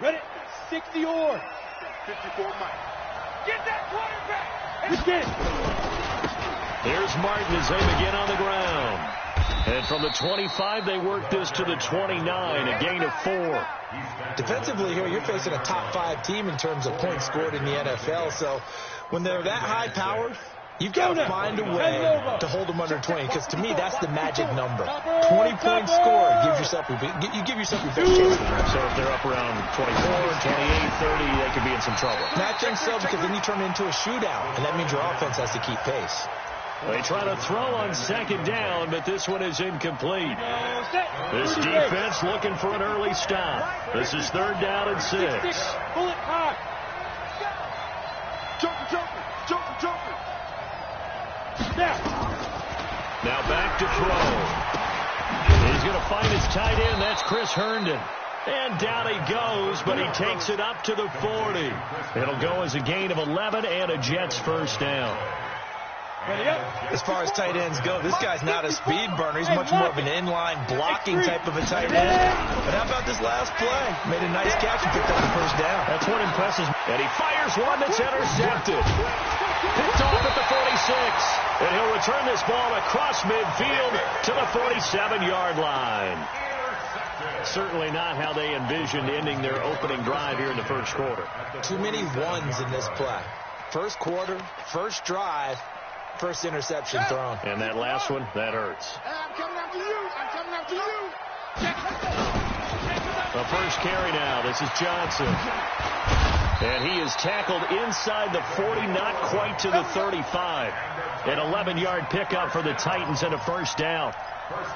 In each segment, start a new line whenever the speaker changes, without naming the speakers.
Ready? 60 or
54 Mike.
Get that quarterback. Let's get it.
Here's Martin as they begin on the ground. And from the 25, they work this to the 29, a gain of 4.
Defensively here, you're facing a top 5 team in terms of points scored in the NFL. So when they're that high powered, you've got to find a way to hold them under 20, because to me, that's the magic number. 20 points scored, you give yourself your best chance to win.
So if they're up around 24, 28, 30, they could be in some trouble.
And I think so, because then you turn it into a shootout, and that means your offense has to keep pace.
They try to throw on second down, but this one is incomplete. This defense looking for an early stop. This is 3rd down and 6.
Pull it hard. Joker.
Now back to throw. He's going to find his tight end. That's Chris Herndon. And down he goes, but he takes it up to the 40. It'll go as a gain of 11 and a Jets first down.
As far as tight ends go, this guy's not a speed burner. He's much more of an inline blocking type of a tight end. But how about this last play? Made a nice catch and picked up the first down.
That's what impresses me. And he fires one that's intercepted. Picked off at the 46. And he'll return this ball across midfield to the 47-yard line. Certainly not how they envisioned ending their opening drive here in the first quarter.
Too many ones in this play. First quarter, first drive, first interception thrown.
And that last one, that hurts.
I'm coming after you.
The first carry now. This is Johnson. And he is tackled inside the 40, not quite to the 35. An 11-yard pickup for the Titans and a first down.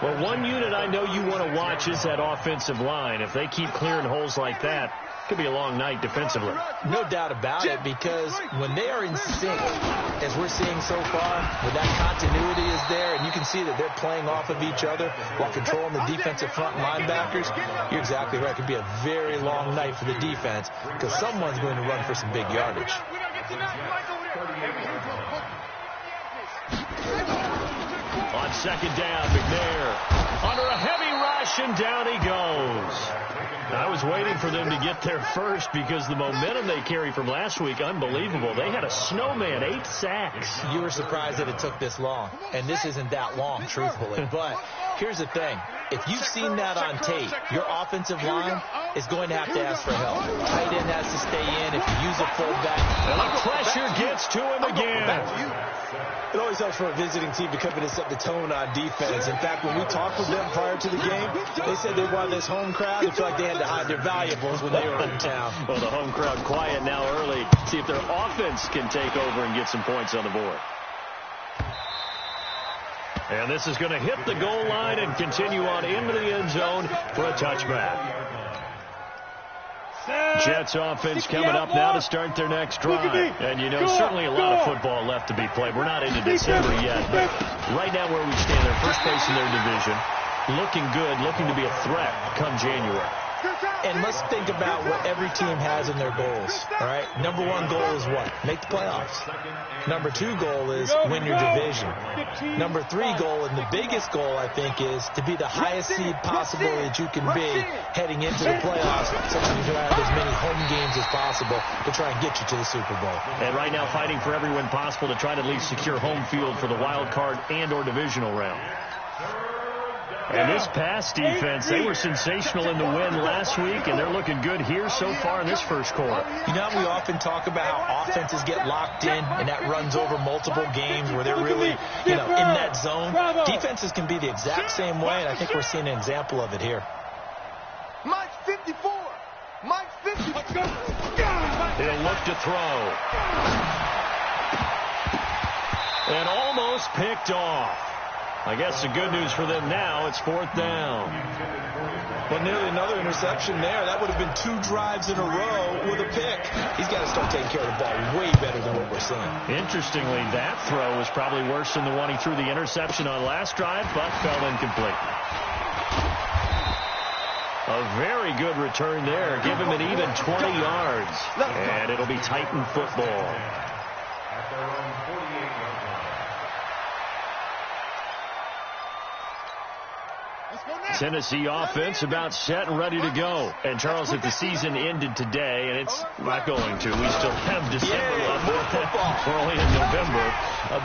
Well, one unit I know you want to watch is that offensive line. If they keep clearing holes like that, it could be a long night defensively.
No doubt about it, because when they are in sync, as we're seeing so far, when that continuity is there, and you can see that they're playing off of each other while controlling the defensive front linebackers, you're exactly right. It could be a very long night for the defense, because someone's going to run for some big yardage.
On second down, McNair under a heavy rush, and down he goes. I was waiting for them to get there first because the momentum they carry from last week, unbelievable. They had a snowman, 8 sacks.
You were surprised that it took this long, and this isn't that long, truthfully. But here's the thing. If you've seen that on tape, your offensive line is going to have to ask for help. Tight end has to stay in. If you use a fullback.
And the pressure gets to him again.
It always helps for a visiting team to come in and set the tone on defense. In fact, when we talked with them prior to the game, they said they wanted this home crowd. They felt like they had to hide their valuables when they were in town.
Well, the home crowd quiet now early. See if their offense can take over and get some points on the board. And this is going to hit the goal line and continue on into the end zone for a touchback. Jets offense coming up now to start their next drive. And, you know, certainly a lot of football left to be played. We're not into December yet, but right now where we stand, they're first place in their division. Looking good, looking to be a threat come January.
And let's think about what every team has in their goals, all right? Number 1 goal is what? Make the playoffs. Number 2 goal is win your division. Number 3 goal, and the biggest goal, I think, is to be the highest seed possible that you can be heading into the playoffs, so you can have as many home games as possible to try and get you to the Super Bowl.
And right now fighting for every win possible to try to at least secure home field for the wild card and or divisional round. And this pass defense, they were sensational in the win last week, and they're looking good here so far in this first quarter.
You know, we often talk about how offenses get locked in, and that runs over multiple games where they're really, in that zone. Defenses can be the exact same way, and I think we're seeing an example of it here.
Mike's 54. Mike's 50. Let's go.
He'll look to throw. And almost picked off. I guess the good news for them now, it's 4th down.
Well, nearly another interception there. That would have been 2 drives in a row with a pick. He's got to start taking care of the ball way better than what we're seeing.
Interestingly, that throw was probably worse than the one he threw the interception on last drive, but fell incomplete. A very good return there. Give him an even 20 yards. And it'll be Titan football. Tennessee offense about set and ready to go. And, Charles, if the season ended today, and it's not going to, we still have December left. We're only in November.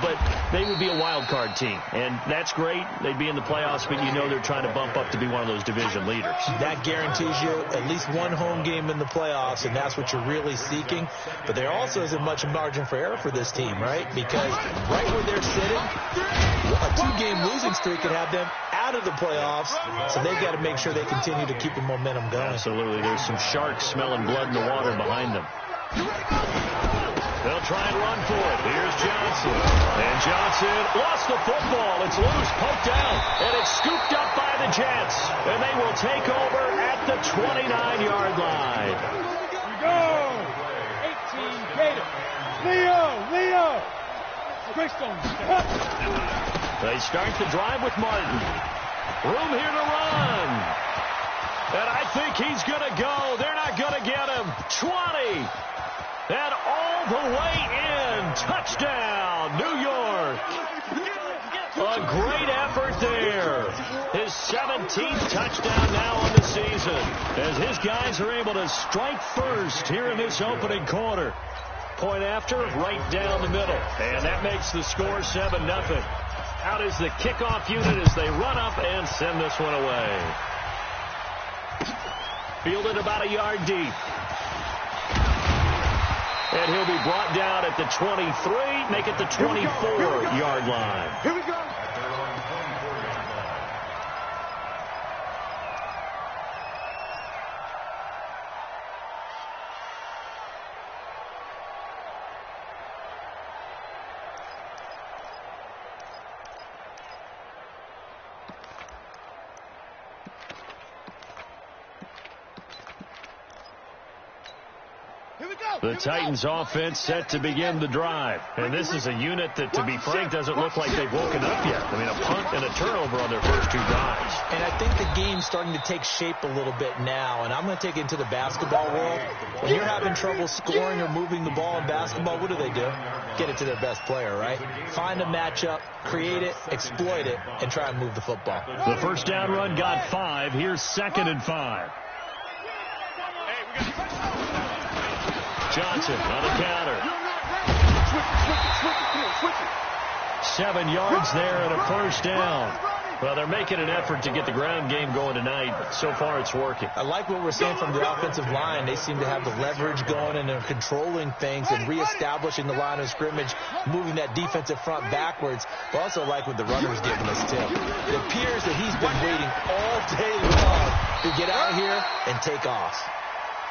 But they would be a wild card team. And that's great. They'd be in the playoffs, but you know they're trying to bump up to be one of those division leaders.
That guarantees you at least one home game in the playoffs, and that's what you're really seeking. But there also isn't much margin for error for this team, right? Because right where they're sitting, a two-game losing streak could have them out of the playoffs, so they've got to make sure they continue to keep the momentum going.
Absolutely. There's some sharks smelling blood in the water behind them. They'll try and run for it. Here's Johnson. And Johnson lost the football. It's loose, poked out, and it's scooped up by the Jets. And they will take over at the 29-yard line.
Here we go. 18 Gators. Leo. Greystone.
They start the drive with Martin. Room here to run. And I think he's going to go. They're not going to get him. 20. And all the way in. Touchdown, New York. A great effort there. His 17th touchdown now on the season, as his guys are able to strike first here in this opening quarter. Point after, right down the middle. And that makes the score 7-0. Out is the kickoff unit as they run up and send this one away. Fielded about a yard deep. And he'll be brought down at the 23, make it the 24-yard line.
Here we go.
The Titans offense set to begin the drive. And this is a unit that, to be frank, doesn't look like they've woken up yet. I mean, a punt and a turnover on their first two drives.
And I think the game's starting to take shape a little bit now. And I'm going to take it into the basketball world. When you're having trouble scoring or moving the ball in basketball, what do? Get it to their best player, right? Find a matchup, create it, exploit it, and try and move the football.
The first down run got 5. Here's 2nd and 5. Johnson on the counter. 7 yards there and a first down. Well, they're making an effort to get the ground game going tonight. So far, it's working.
I like what we're seeing from the offensive line. They seem to have the leverage going, and they're controlling things and reestablishing the line of scrimmage, moving that defensive front backwards. But also like what the runner's giving us, too. It appears that he's been waiting all day long to get out here and take off.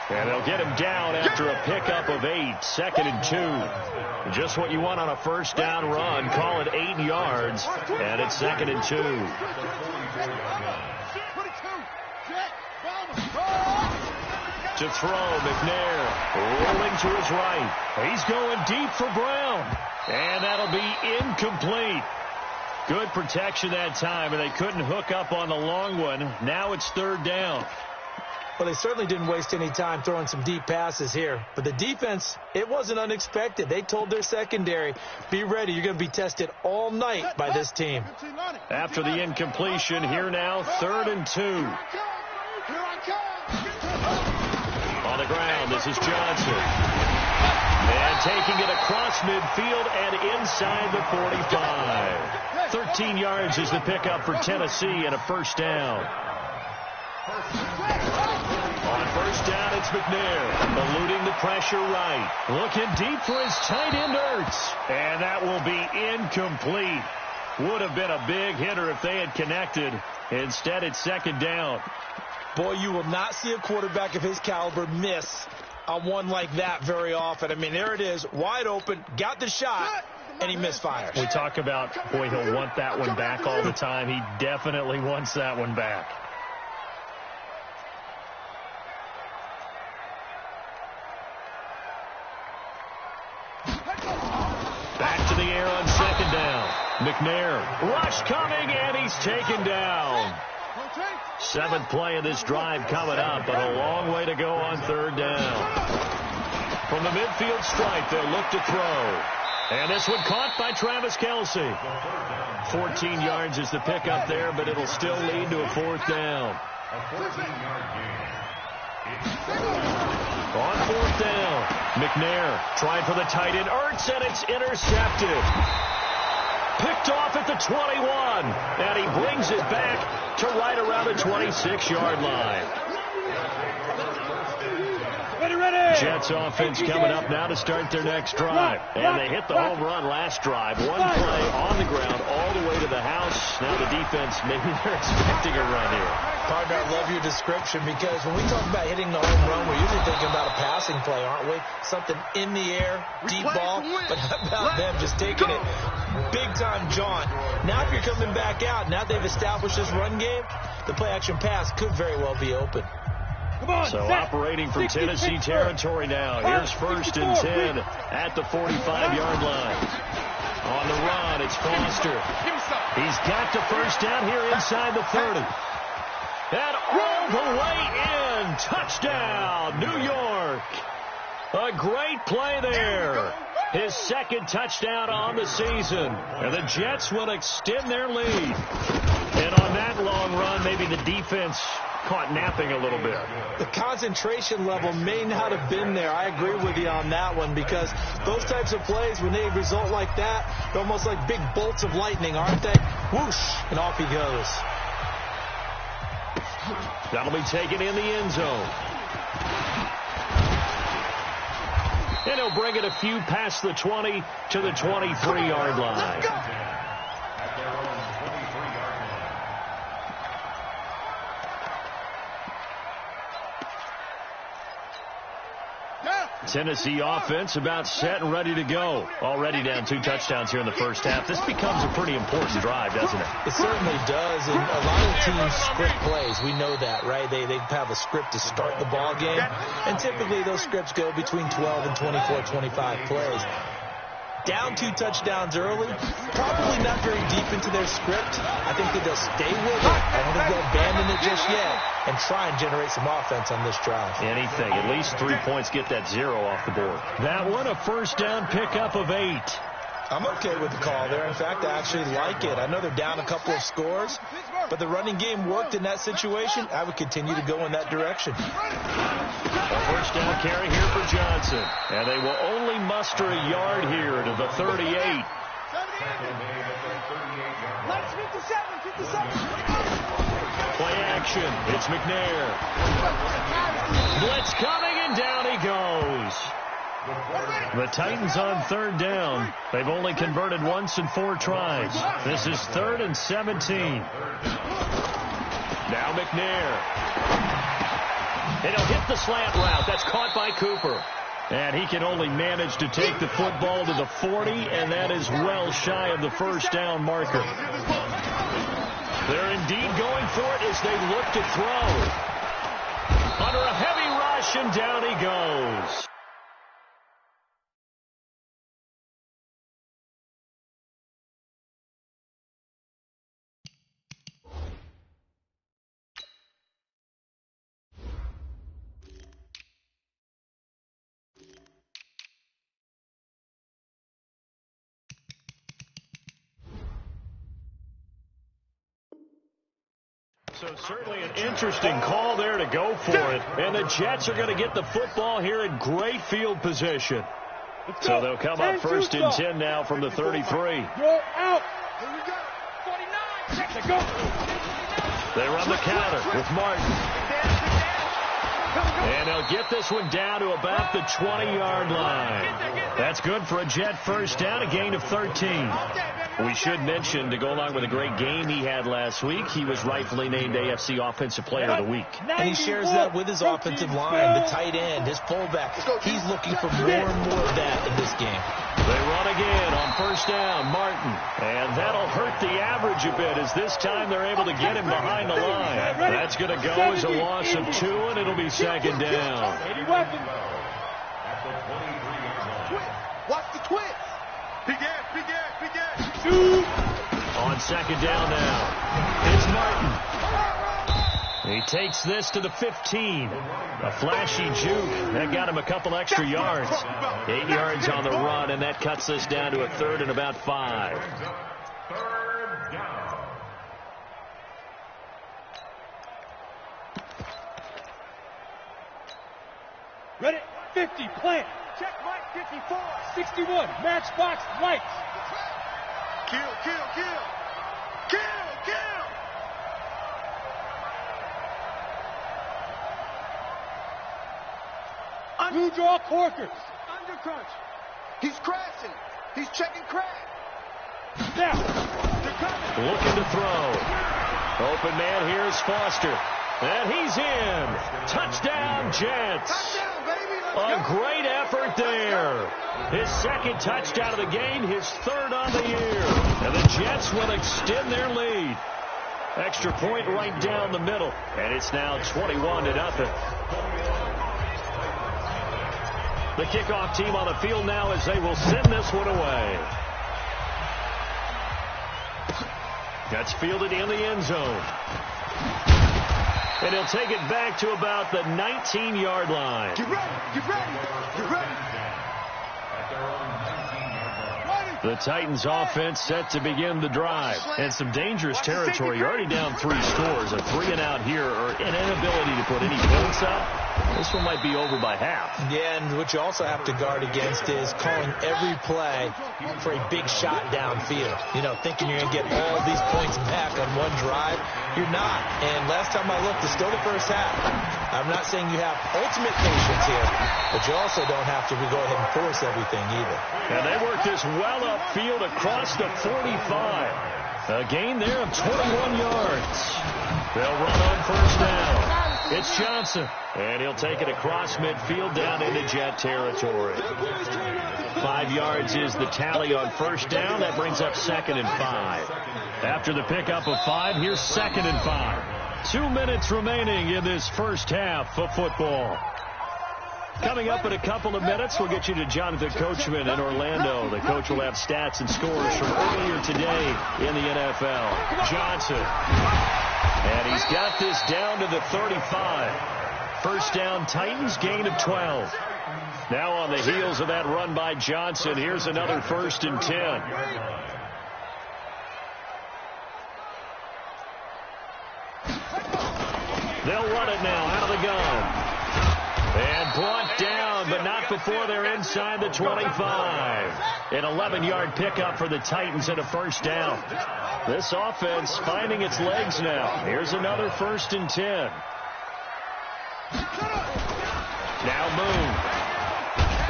And they'll get him down after a pickup of 8. 2nd and 2. Just what you want on a first down run. Call it 8 yards. And it's 2nd and 2. To throw, McNair rolling to his right. He's going deep for Brown. And that'll be incomplete. Good protection that time, and they couldn't hook up on the long one. Now it's 3rd down.
Well, they certainly didn't waste any time throwing some deep passes here. But the defense, it wasn't unexpected. They told their secondary, be ready. You're going to be tested all night by this team.
After the incompletion, here now, 3rd and 2. On the ground, this is Johnson. And taking it across midfield and inside the 45. 13 yards is the pickup for Tennessee and a first down. On first down, it's McNair, eluding the pressure right. Looking deep for his tight end, Ertz. And that will be incomplete. Would have been a big hitter if they had connected. Instead, it's 2nd down.
Boy, you will not see a quarterback of his caliber miss on one like that very often. I mean, there it is, wide open, got the shot, and he misfires.
We talk about, boy, he'll want that one back all the time. He definitely wants that one back. Back to the air on 2nd down. McNair, rush coming, and he's taken down. 7th play of this drive coming up, but a long way to go on 3rd down. From the midfield stripe, they'll look to throw. And this one caught by Travis Kelce. 14 yards is the pickup there, but it'll still lead to a 4th down. On 4th down, McNair trying for the tight end. Ertz, and it's intercepted. Picked off at the 21, and he brings it back to right around the 26-yard line.
Ready.
Jets offense coming up now to start their next drive. And they hit the home run last drive. One play on the ground all the way to the house. Now the defense, maybe they're expecting a run here.
Partner, I love your description, because when we talk about hitting the home run, we're usually thinking about a passing play, aren't we? Something in the air, deep ball. But how about them just taking it big-time jaunt? Now if you're coming back out, now they've established this run game, the play-action pass could very well be open.
So operating from Tennessee territory now. Here's 1st and 10 at the 45-yard line. On the run, it's Foster. He's got the 1st down here inside the 30. And all the way in. Touchdown, New York. A great play there. His 2nd touchdown on the season. And the Jets will extend their lead. And on that long run, maybe the defense caught napping a little bit.
The concentration level may not have been there. I agree with you on that one, because those types of plays, when they result like that, they're almost like big bolts of lightning, aren't they? Whoosh, and off he goes.
That'll be taken in the end zone. And he'll bring it a few past the 20 to the 23-yard line. Tennessee offense about set and ready to go. Already down 2 touchdowns here in the first half. This becomes a pretty important drive, doesn't it?
It certainly does. And a lot of teams script plays. We know that, right? They have a script to start the ball game. And typically those scripts go between 12 and 24, 25 plays. Down 2 touchdowns early, probably not very deep into their script. I think that they'll stay with it. I don't think they'll abandon it just yet and try and generate some offense on this drive.
Anything. At least 3 points, get that 0 off the board. That one, a 1st down pickup of 8.
I'm okay with the call there. In fact, I actually like it. I know they're down a couple of scores, but the running game worked in that situation. I would continue to go in that direction.
A 1st down carry here for Johnson. And they will only muster a yard here to the 38. Play action. It's McNair. Blitz coming, and down he goes. The Titans on 3rd down. They've only converted once in 4 tries. This is 3rd and 17. Now McNair. And he'll hit the slant route. That's caught by Cooper. And he can only manage to take the football to the 40, and that is well shy of the 1st down marker. They're indeed going for it as they look to throw. Under a heavy rush, and down he goes. So certainly an interesting call there to go for it. And the Jets are going to get the football here in great field position. So they'll come up 1st and 10 now from the 33.
Go out. Go.
They run the counter with Martin. And they'll get this one down to about the 20-yard line. That's good for a Jet 1st down, a gain of 13. We should mention, to go along with a great game he had last week, he was rightfully named AFC Offensive Player of the Week.
And he shares that with his offensive line, the tight end, his fullback. He's looking for more and more of that in this game.
They run again on 1st down, Martin. And that'll hurt the average a bit, as this time they're able to get him behind the line. That's going to go as a loss of 2, and it'll be 2nd down.
Watch the twist.
Begin. On
2nd down now. It's Martin. He takes this to the 15. A flashy juke. That got him a couple extra yards. 8 yards on the run, and that cuts us down to a 3rd and about 5.
Ready? 50, plant.
Check Mike 54.
61, matchbox, lights.
Kill, kill, kill. Kill, kill.
Blue draw corkers.
Undercrunch. He's crashing. He's checking crack.
Now.
They're coming.
Looking to throw. Open man, here's Foster. And he's in. Touchdown, Jets.
Touchdown, baby. Let's
A
go.
great effort there. His 2nd touchdown of the game, his 3rd on the year. And the Jets will extend their lead. Extra point right down the middle. And it's now 21-0. The kickoff team on the field now as they will send this one away. That's fielded in the end zone. And he'll take it back to about the 19-yard line.
Get ready. Get ready. Get ready.
The Titans offense set to begin the drive. And some dangerous territory. You're already down 3 scores. A 3-and-out here or an inability to put any points up. This one might be over by half.
Yeah, and what you also have to guard against is calling every play for a big shot downfield. You know, thinking you're going to get all these points back on one drive. You're not. And last time I looked, it's still the first half. I'm not saying you have ultimate patience here, but you also don't have to go ahead and force everything either.
And they work this well upfield across the 45. A gain there of 21 yards. They'll run on 1st down. It's Johnson, and he'll take it across midfield down into Jet territory. 5 yards is the tally on 1st down. That brings up 2nd and 5. After the pickup of 5, here's 2nd and 5. 2 minutes remaining in this first half of football. Coming up in a couple of minutes, we'll get you to Jonathan Coachman in Orlando. The coach will have stats and scores from earlier today in the NFL. Johnson. And he's got this down to the 35. 1st down, Titans, gain of 12. Now on the heels of that run by Johnson, here's another 1st and 10. They'll run it now out of the gun. And brought down, but not before they're inside the 25. An 11-yard pickup for the Titans and a 1st down. This offense finding its legs now. Here's another 1st and 10. Now Moon.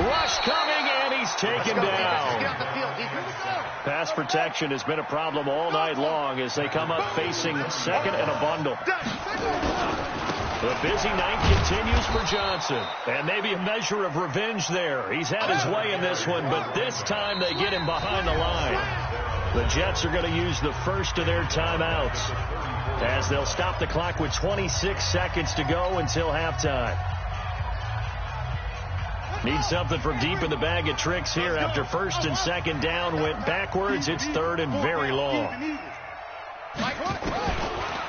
Rush coming, and he's taken down. Pass protection has been a problem all night long as they come up facing 2nd and a bundle. The busy night continues for Johnson. And maybe a measure of revenge there. He's had his way in this one, but this time they get him behind the line. The Jets are going to use the first of their timeouts as they'll stop the clock with 26 seconds to go until halftime. Need something from deep in the bag of tricks here after 1st and 2nd down went backwards. It's 3rd and very long.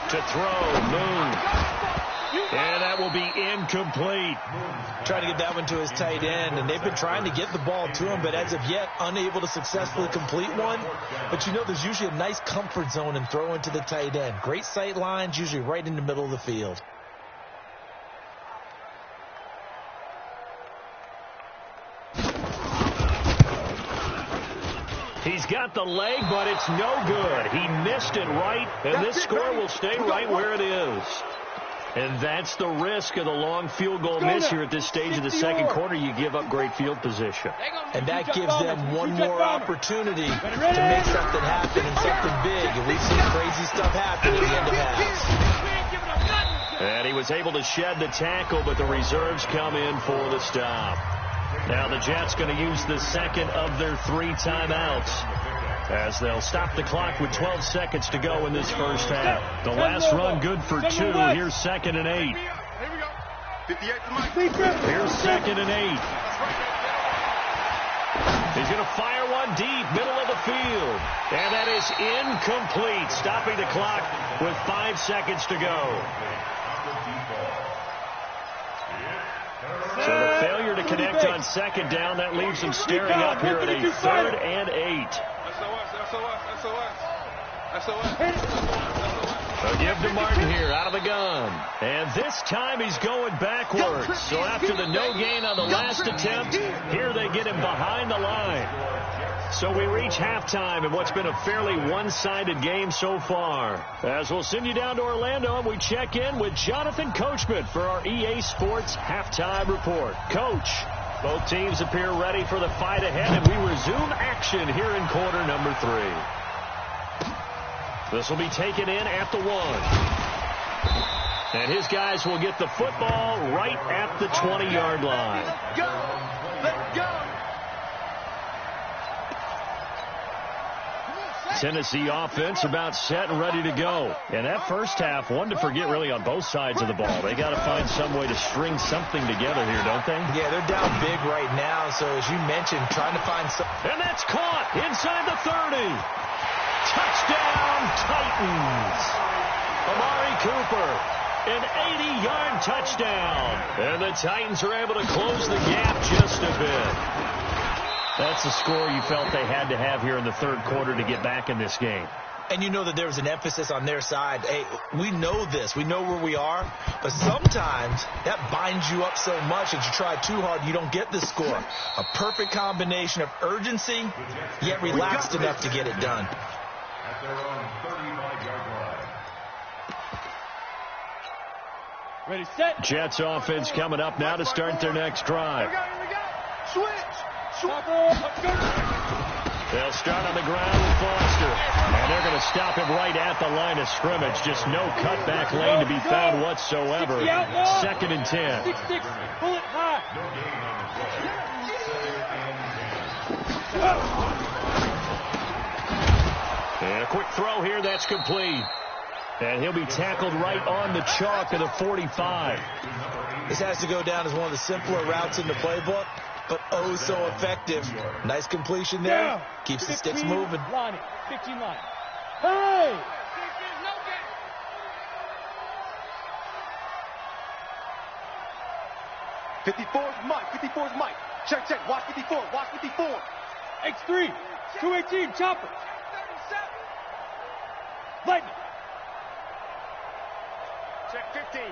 To throw, Moon. And that will be incomplete.
Trying to get that one to his tight end, and they've been trying to get the ball to him, but as of yet, unable to successfully complete one. But you know, there's usually a nice comfort zone in throwing to the tight end. Great sight lines, usually right in the middle of the field.
He's got the leg, but it's no good. He missed it right, and this score will stay right where it is. And that's the risk of the long field goal miss here at this stage of the 2nd quarter. You give up great field position.
And that gives them one more opportunity to make something happen and something big. And we've seen crazy stuff happen at the end of halves.
And he was able to shed the tackle, but the reserves come in for the stop. Now the Jets going to use the 2nd of their 3 timeouts as they'll stop the clock with 12 seconds to go in this first half. The last run good for 2. Here's 2nd and 8. Here's 2nd and 8. He's going to fire one deep, middle of the field. And that is incomplete, stopping the clock with 5 seconds to go. So the failure to connect on second down, that leaves them staring up here at a 3rd and 8. So give to Martin here out of the gun. And this time he's going backwards. So after the no gain on the last attempt, here they get him behind the line. So we reach halftime in what's been a fairly one-sided game so far. As we'll send you down to Orlando, and we check in with Jonathan Coachman for our EA Sports Halftime Report. Coach, both teams appear ready for the fight ahead, and we resume action here in quarter number 3. This will be taken in at the 1. And his guys will get the football right at the 20-yard line.
Let's go! Let's go!
Tennessee offense about set and ready to go. And that first half, one to forget really on both sides of the ball. They got to find some way to string something together here, don't they?
Yeah, they're down big right now. So as you mentioned, trying to find some.
And that's caught inside the 30. Touchdown, Titans. Amari Cooper, an 80-yard touchdown. And the Titans are able to close the gap just a bit. That's the score you felt they had to have here in the third quarter to get back in this game.
And you know that there was an emphasis on their side. Hey, we know this. We know where we are. But sometimes that binds you up so much that you try too hard, you don't get the score. A perfect combination of urgency, yet relaxed enough to get it done.
At their own 35-yard line.
Ready, set.
Jets offense coming up now to start their next drive.
Here we go. Switch.
They'll start on the ground with Foster. And they're going to stop him right at the line of scrimmage. Just no cutback lane to be found whatsoever. 2nd and 10.
6-6. Pull it high.
And a quick throw here. That's complete. And he'll be tackled right on the chalk of the 45.
This has to go down as one of the simpler routes in the playbook, but oh so effective. Nice completion there. Keeps the sticks moving.
Line it. 15 line. Hey!
Mike. 54's Mike. Check. Watch 54. Watch 54.
X3. 218. Chopper. Lightning.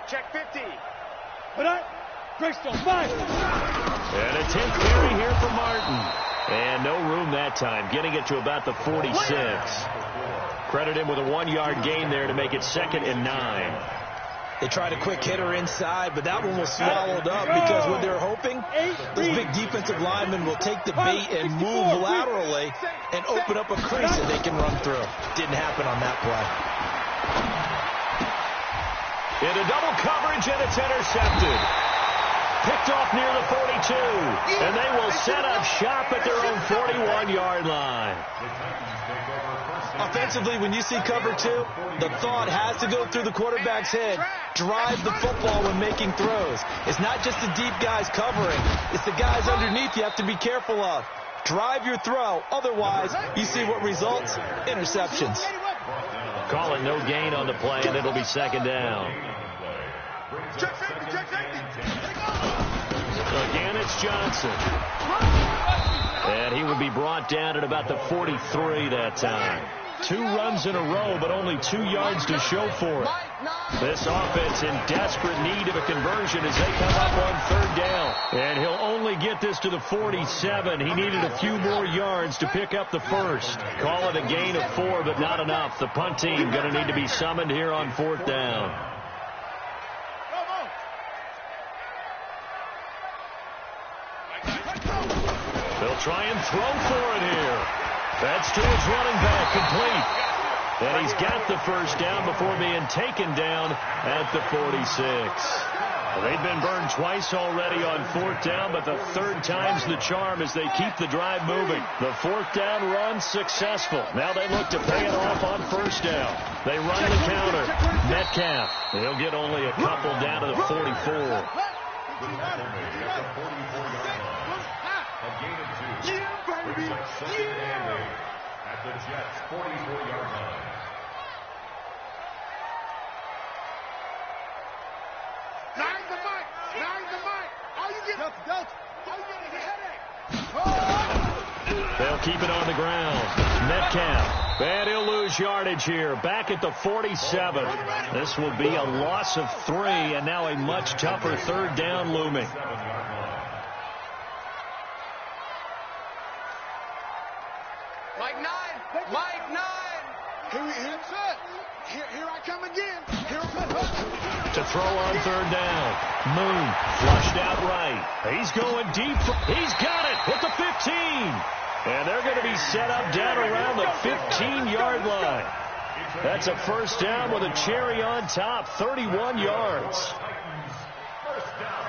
Check 50.
But Greystone, 5.
And a 10th carry here for Martin. And no room that time, getting it to about the 46. Credit him with a 1-yard gain there to make it 2nd and 9.
They tried a quick hitter inside, but that one was swallowed up because what they're hoping, those big defensive linemen will take the bait and move laterally and open up a crease that they can run through. Didn't happen on that play.
Into double coverage, and it's intercepted. Picked off near the 42. And they will set up shop at their own 41-yard line.
Offensively, when you see cover 2, the thought has to go through the quarterback's head. Drive the football when making throws. It's not just the deep guys covering. It's the guys underneath you have to be careful of. Drive your throw. Otherwise, you see what results? Interceptions.
Call it no gain on the play, and it'll be 2nd down. Again, it's Johnson. And he would be brought down at about the 43 that time. 2 runs in a row, but only 2 yards to show for it. This offense in desperate need of a conversion as they come up on 3rd down. And he'll only get this to the 47. He needed a few more yards to pick up the first. Call it a gain of 4, but not enough. The punt team going to need to be summoned here on 4th down. They'll try and throw for it here. That's to his running back, complete. And he's got the first down before being taken down at the 46. They've been burned twice already on 4th down, but the 3rd time's the charm as they keep the drive moving. The 4th down run successful. Now they look to pay it off on 1st down. They run the counter. Metcalf. He'll get only a couple down to the 44.
At the Jets' 44-yard line.
They'll keep it on the ground. Metcalf. And he'll lose yardage here. Back at the 47. This will be a loss of 3, and now a much tougher third down looming.
Mike 9. Mike 9. Here I come again.
To throw on third down. Moon flushed out right. He's going deep. He's got it at the 15. And they're going to be set up down around the 15-yard line. That's a first down with a cherry on top, 31 yards.
First down.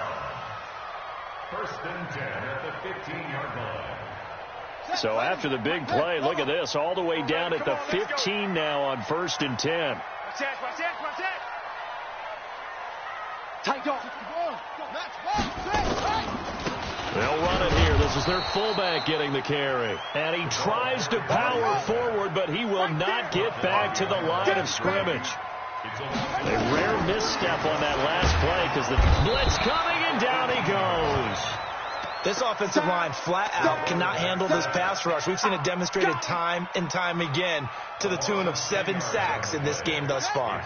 First and 10 at the 15-yard line.
So after the big play, look at this, all the way down at the 15 now on first and 10.
Watch that. Tight dog.
They'll run it here. This is their fullback getting the carry. And he tries to power forward, but he will not get back to the line of scrimmage. A rare misstep on that last play because the blitz coming, and down he goes.
This offensive line flat out cannot handle this pass rush. We've seen it demonstrated time and time again to the tune of 7 sacks in this game thus far.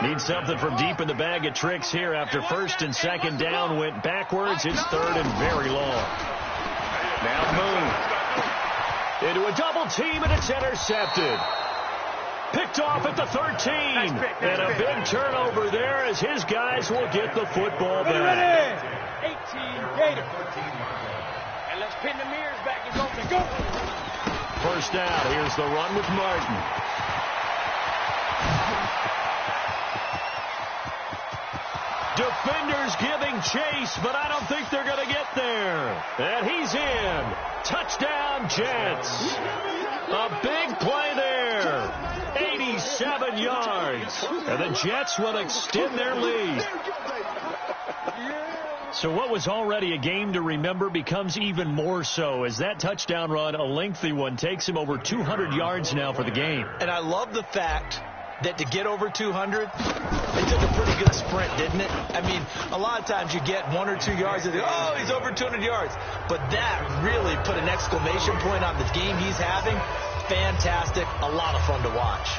Need something from deep in the bag of tricks here after first and second down went backwards. It's third and very long. Now Moon into a double team, and it's intercepted. Picked off at the 13. And a big turnover there as his guys will get the football back.
18 Gator. And let's pin the mirrors back and go.
First down. Here's the run with Martin. Defenders giving chase, but I don't think they're going to get there. And he's in. Touchdown, Jets. A big play there. 87 yards. And the Jets will extend their lead. So what was already a game to remember becomes even more so as that touchdown run, a lengthy one, takes him over 200 yards now for the game.
And I love the fact that to get over 200, they took a pretty good sprint, didn't it? I mean, a lot of times you get 1 or 2 yards and they go, oh, he's over 200 yards. But that really put an exclamation point on the game he's having. Fantastic. A lot of fun to watch.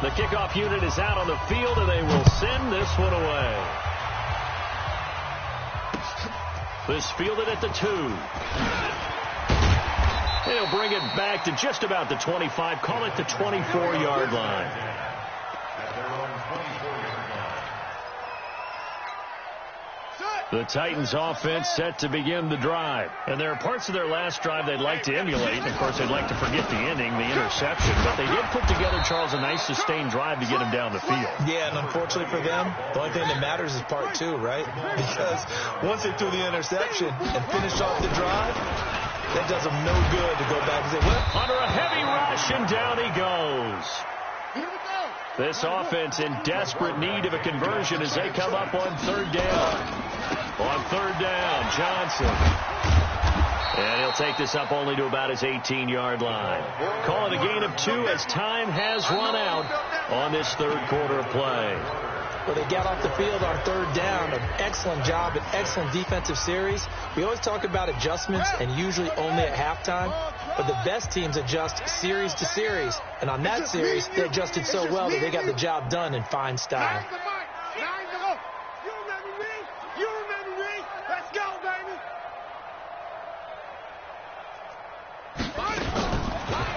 The kickoff unit is out on the field, and they will send this one away. This fielded at the 2. They'll bring it back to just about the 25. Call it the 24-yard line.
At their own 24-yard line.
The Titans offense set to begin the drive. And there are parts of their last drive they'd like to emulate. And, of course, they'd like to forget the ending, the interception. But they did put together, Charles, a nice sustained drive to get him down the field.
Yeah, and unfortunately for them, the only thing that matters is part 2, right? Because once they threw the interception and finished off the drive, that does them no good to go back and say, well,
under a heavy rush, and down he goes. This offense in desperate need of a conversion as they come up on third down. On third down, Johnson. And he'll take this up only to about his 18-yard line. Call it a gain of 2 as time has run out on this third quarter of play.
Well, they got off the field on third down. An excellent job, an excellent defensive series. We always talk about adjustments and usually only at halftime. But the best teams adjust series to series. And on that series, they adjusted so well that they got the job done in fine style.
You remember me. Let's go, baby.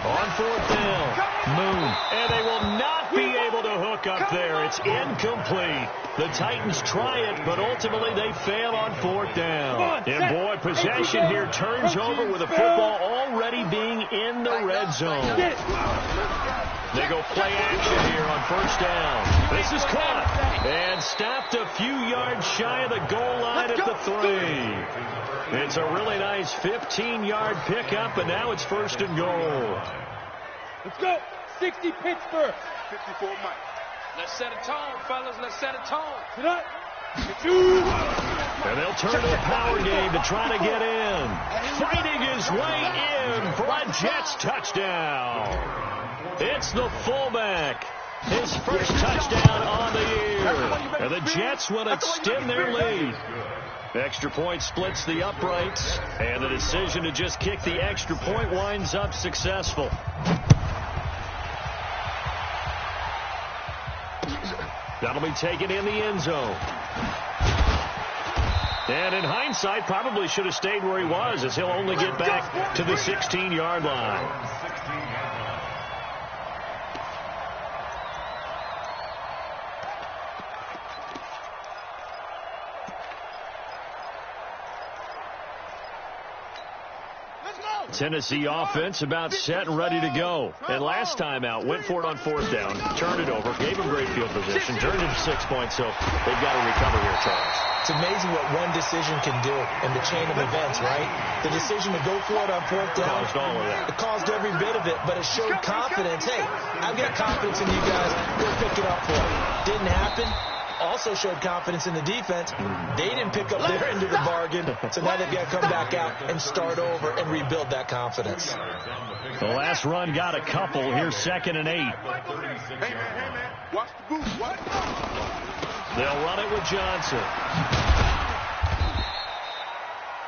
On fourth down, Moon. And they will not be able to hook up there. It's incomplete. The Titans try it, but ultimately they fail on fourth down. And boy, possession here turns over with the football already being in the red zone. They go play action here on first down. This is caught and stopped a few yards shy of the goal line at the 3. It's a really nice 15-yard pickup, and now it's first and goal.
Let's go. 60 Pittsburgh.
54 Mike.
Let's set a tone, fellas. Let's set a tone. Tonight.
And they'll turn to a power game to try to get in. Fighting his way in for a Jets touchdown. It's the fullback, His first touchdown on the year. And the Jets will extend their lead. Extra point splits the uprights, and the decision to just kick the extra point winds up successful. That'll be taken in the end zone. And in hindsight, probably should have stayed where he was, as he'll only get back to the 16-yard line. Tennessee offense about set and ready to go. And last time out, went for it on fourth down, turned it over, gave him great field position, turned it 6 points, so they've got to recover here, Charles.
It's amazing what one decision can do in the chain of events, right? The decision to go for it on fourth down.
Caused all of that.
It caused every bit of it, but it showed confidence. Hey, I've got confidence in you guys. Go pick it up for it. Didn't happen. Also showed confidence in the defense. They didn't pick up their end of the bargain, so now they've got to come back out and start over and rebuild that confidence.
The last run got a couple. Here's 2nd and 8.
Hey, man. Watch the booth. Watch the booth.
They'll run it with Johnson.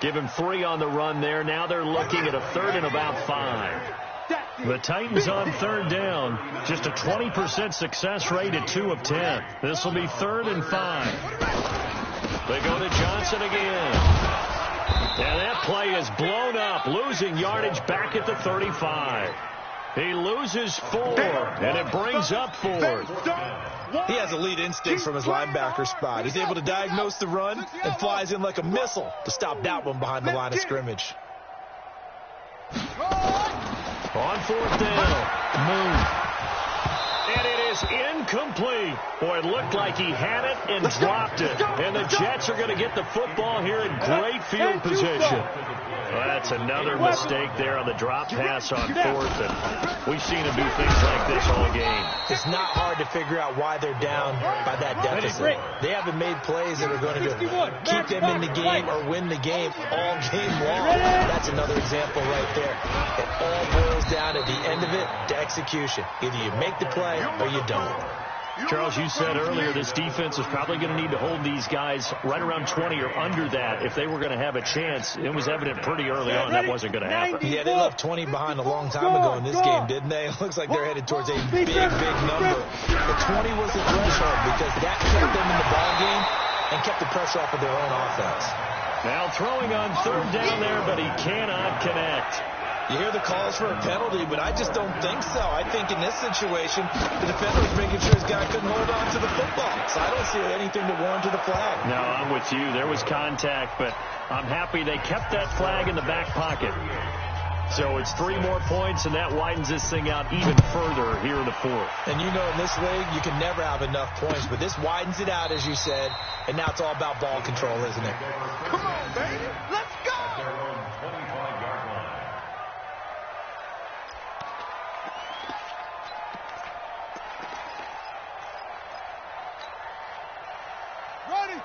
Give him 3 on the run there. Now they're looking at a 3rd and about 5. The Titans on 3rd down. Just a 20% success rate at 2 of 10. This will be 3rd and 5. They go to Johnson again. And that play is blown up, losing yardage back at the 35. He loses 4, and it brings up 4th.
He has elite instinct from his linebacker spot. He's able to diagnose the run and flies in like a missile to stop that one behind the line of scrimmage.
On 4th down, Moon. And it is incomplete. Boy, it looked like he had it and dropped it. And the Jets are going to get the football here in great field position. Well, that's another mistake there on the drop pass on 4th. And we've seen him do things like this all game.
It's not hard to figure out why they're down by that deficit. They haven't made plays that are going to keep them in the game or win the game all game long. That's another example right there. It all boils down at the end of it to execution. Either you make the play or you don't.
Charles, you said earlier this defense is probably going to need to hold these guys right around 20 or under that if they were going to have a chance. It was evident pretty early on that wasn't going to happen.
Yeah, they left 20 behind a long time ago in this game, didn't they? It looks like they're headed towards a big, big number. The 20 was the threshold because that kept them in the ball game and kept the pressure off of their own offense.
Now throwing on 3rd down there, but he cannot connect.
You hear the calls for a penalty, but I just don't think so. I think in this situation, the defender was making sure his guy couldn't hold on to the football. So I don't see anything to warrant to the flag.
No, I'm with you. There was contact, but I'm happy they kept that flag in the back pocket. So it's 3 more points, and that widens this thing out even further here in the 4th.
And you know in this league, you can never have enough points, but this widens it out, as you said, and now it's all about ball control, isn't it?
Come on, baby. Let's go.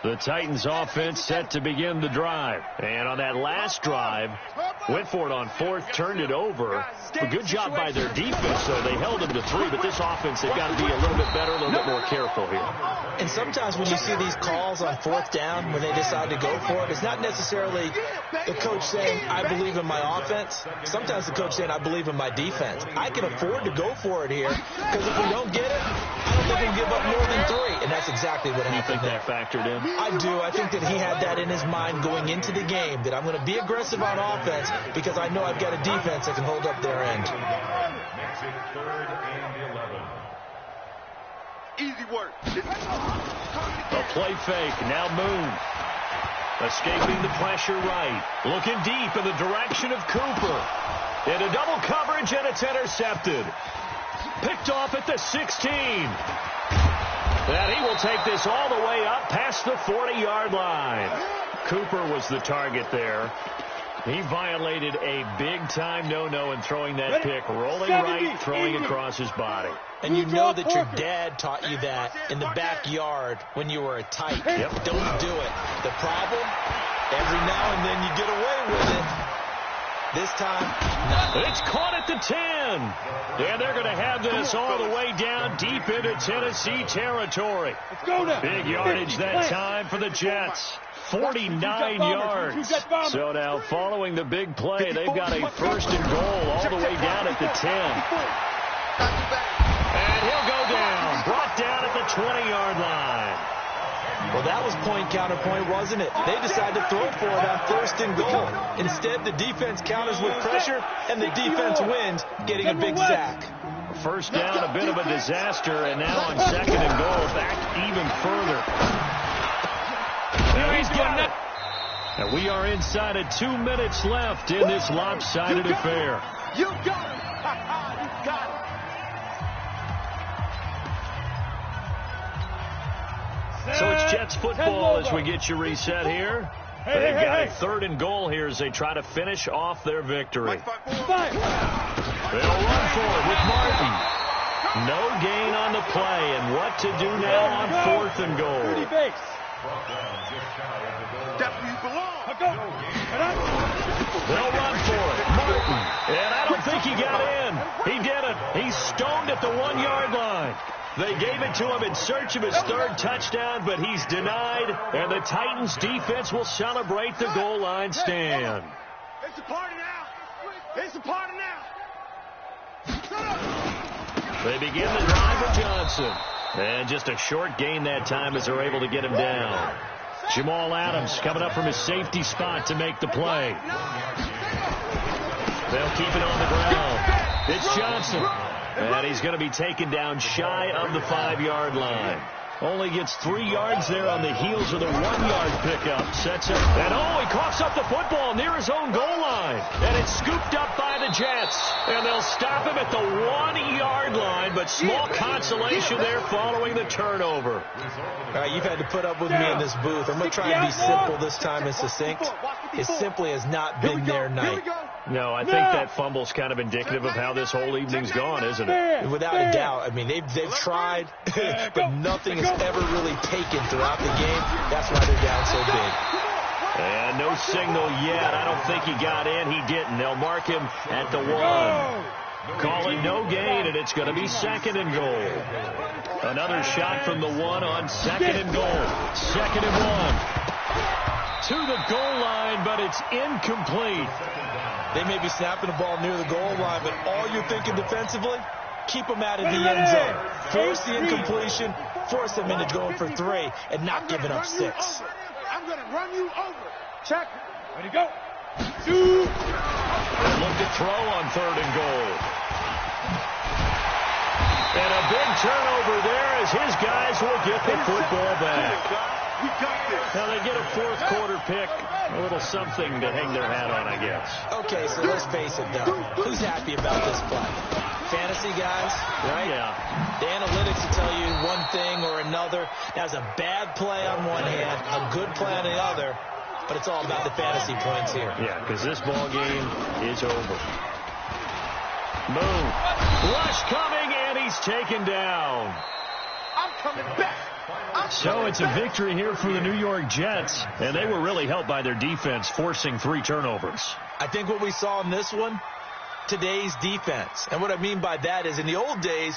The Titans offense set to begin the drive. And on that last drive, went for it on 4th, turned it over. A good job by their defense, though. They held them to 3, but this offense, they've got to be a little bit better, a little bit more careful here.
And sometimes when you see these calls on 4th down, when they decide to go for it, it's not necessarily the coach saying, I believe in my offense. Sometimes the coach saying, I believe in my defense. I can afford to go for it here, because if we don't get it, I don't think we'll give up more than 3. And that's exactly what happened.
You think that factored in?
I do. I think that he had that in his mind going into the game, that I'm going to be aggressive on offense because I know I've got a defense that can hold up their end.
Makes it 3rd and 11.
Easy work.
A play fake. Now Moon. Escaping the pressure right. Looking deep in the direction of Cooper. Into double coverage, and it's intercepted. Picked off at the 16. And he will take this all the way up past the 40-yard line. Cooper was the target there. He violated a big-time no-no in throwing that pick. Rolling right, throwing across his body.
And you know that your dad taught you that in the backyard when you were a tight.
Yep.
Don't do it. The problem, every now and then you get away with it. This time, not.
It's caught at the 10. And they're going to have this all the way down deep into Tennessee territory.
Let's go now.
Big yardage that time for the Jets. 49 yards. So now following the big play, they've got a first and goal all the way down at the 10. And he'll go down. Brought down at the 20-yard line.
Well, that was point counterpoint, wasn't it? They decided to throw for it on first and goal. Instead, the defense counters with pressure, and the defense wins, getting a big sack.
First down, a bit of a disaster, and now on second and goal, back even further. Now he's got it. And we are inside of 2 minutes left in this lopsided affair.
You got it. You got it.
So it's Jets football as we get you reset here. They've got a third and goal here as they try to finish off their victory. They'll run for it with Martin. No gain on the play, and what to do now on fourth and goal.
That's where you belong.
They'll run for it. Martin. And I don't think he got in. He didn't. He's stoned at the 1-yard line. They gave it to him in search of his third touchdown, but he's denied, and the Titans defense will celebrate the goal line stand.
It's a party now. It's a party now.
They begin the drive with Johnson. And just a short gain that time as they're able to get him down. Jamal Adams coming up from his safety spot to make the play. They'll keep it on the ground. It's Johnson. And he's going to be taken down shy of the 5-yard line. Only gets 3 yards there on the heels of the 1-yard pickup. Sets up. And he coughs up the football near his own goal line. And it's scooped up by the Jets. And they'll stop him at the 1-yard line. But small consolation there following the turnover.
All right, you've had to put up with me in this booth. I'm going to try and be simple this time and succinct. It simply has not been their night.
No, I think that fumble's kind of indicative of how this whole evening's gone, isn't it?
Without a doubt. I mean, they've tried, but nothing has ever really taken throughout the game. That's why they're down so big.
And no signal yet. I don't think he got in. He didn't. They'll mark him at the 1. Call it no gain, and it's going to be second and goal. Another shot from the 1 on second and goal. Second and 1. To the goal line, but it's incomplete.
They may be snapping the ball near the goal line, but all you're thinking defensively, keep them out of the end zone. Force the incompletion, force them into going for 3, and not giving up 6.
I'm going to run you over. Check.
Ready to go.
Look to throw on third and goal. And a big turnover there as his guys will get the football back.
We got this.
Now they get a fourth quarter pick, a little something to hang their hat on, I guess.
Okay, so let's face it, though. Who's happy about this play? Fantasy guys, right?
Yeah.
The analytics will tell you one thing or another. That's a bad play on one hand, a good play on the other, but it's all about the fantasy points here.
Yeah, because this ball game is over. Boom. Rush coming, and he's taken down.
I'm coming back.
So it's a victory here for the New York Jets, and they were really helped by their defense, forcing 3 turnovers.
I think what we saw in this one, today's defense. And what I mean by that is in the old days,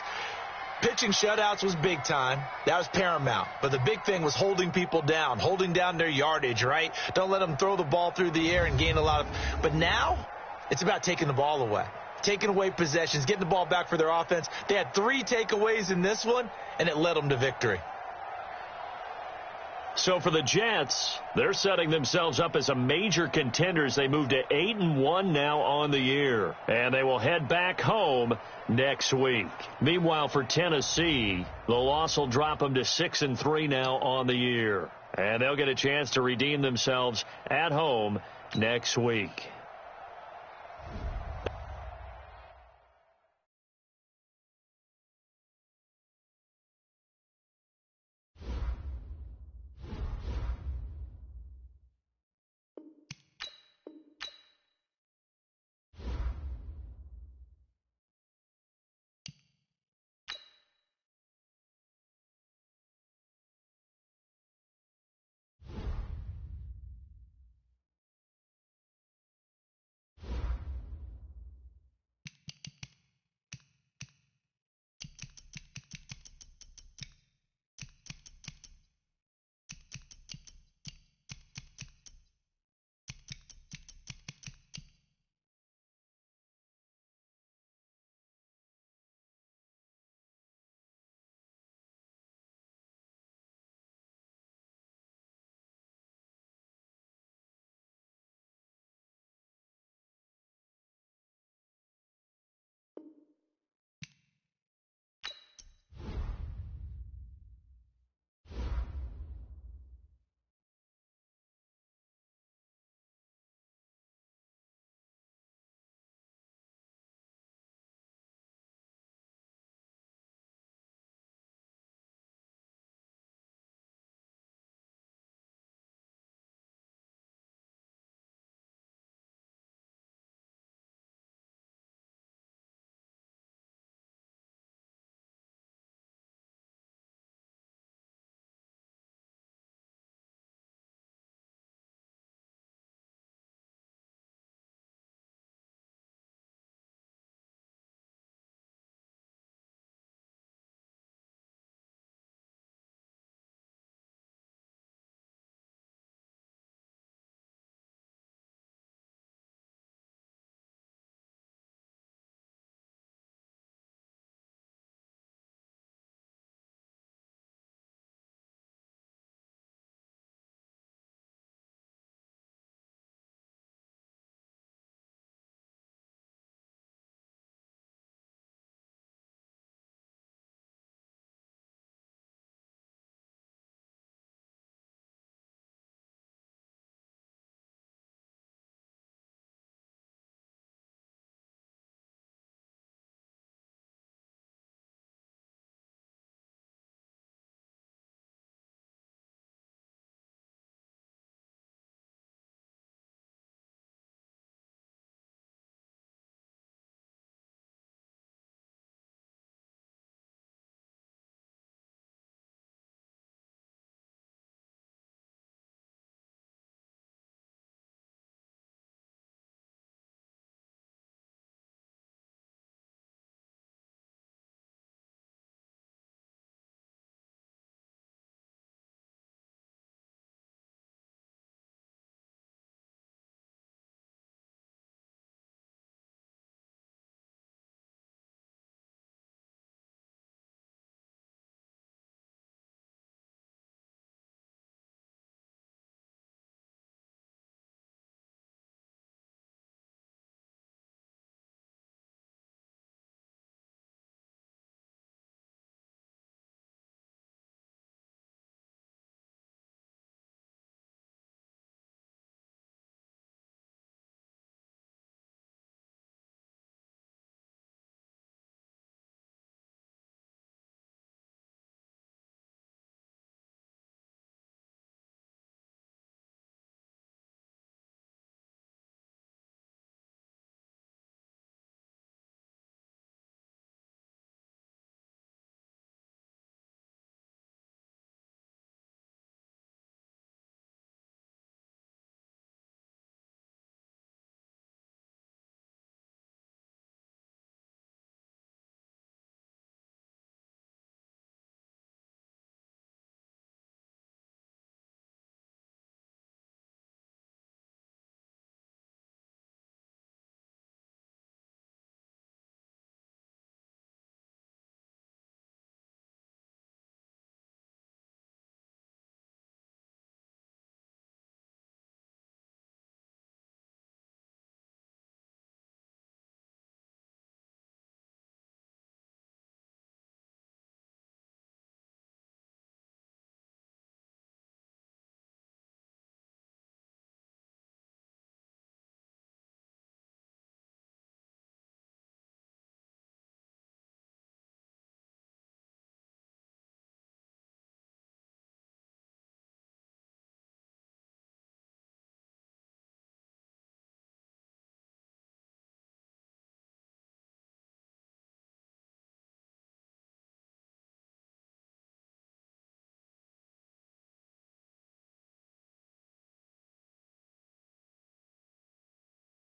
pitching shutouts was big time. That was paramount. But the big thing was holding people down, holding down their yardage, right? Don't let them throw the ball through the air and gain a lot of... But now, it's about taking the ball away. Taking away possessions, getting the ball back for their offense. They had 3 takeaways in this one, and it led them to victory.
So for the Jets, they're setting themselves up as a major contender as they move to 8-1 now on the year. And they will head back home next week. Meanwhile, for Tennessee, the loss will drop them to 6-3 now on the year. And they'll get a chance to redeem themselves at home next week.